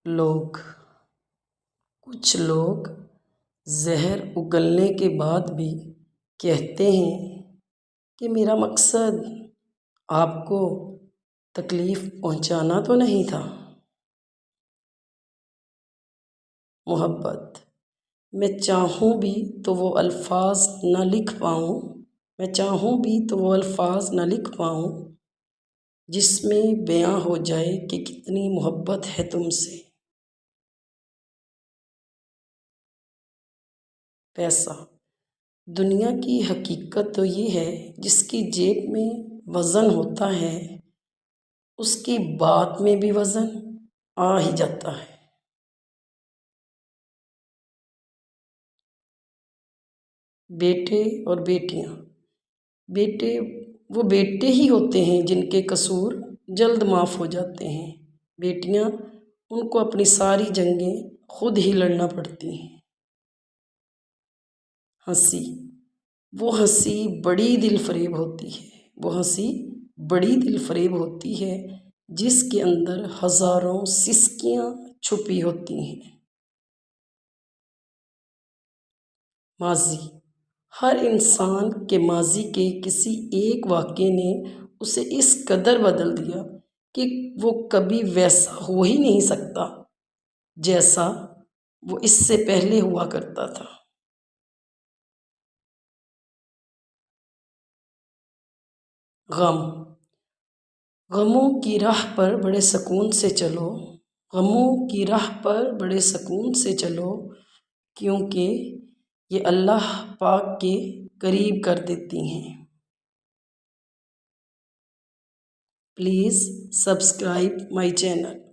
لوگ کچھ لوگ زہر اگلنے کے بعد بھی کہتے ہیں کہ میرا مقصد آپ کو تکلیف پہنچانا تو نہیں تھا۔ محبت میں چاہوں بھی تو وہ الفاظ نہ لکھ پاؤں جس میں بیاں ہو جائے کہ کتنی محبت ہے تم سے۔ پیسہ دنیا کی حقیقت تو یہ ہے جس کی جیب میں وزن ہوتا ہے اس کی بات میں بھی وزن آ ہی جاتا ہے۔ بیٹے اور بیٹیاں بیٹے وہ بیٹے ہی ہوتے ہیں جن کے قصور جلد معاف ہو جاتے ہیں، بیٹیاں ان کو اپنی ساری جنگیں خود ہی لڑنا پڑتی ہیں۔ ہنسی وہ ہنسی بڑی دل فریب ہوتی ہے جس کے اندر ہزاروں سسکیاں چھپی ہوتی ہیں۔ ماضی ہر انسان کے ماضی کے کسی ایک واقعے نے اسے اس قدر بدل دیا کہ وہ کبھی ویسا ہو ہی نہیں سکتا جیسا وہ اس سے پہلے ہوا کرتا تھا۔ غموں کی راہ پر بڑے سکون سے چلو کیونکہ یہ اللہ پاک کے قریب کر دیتی ہیں۔ Please subscribe my channel.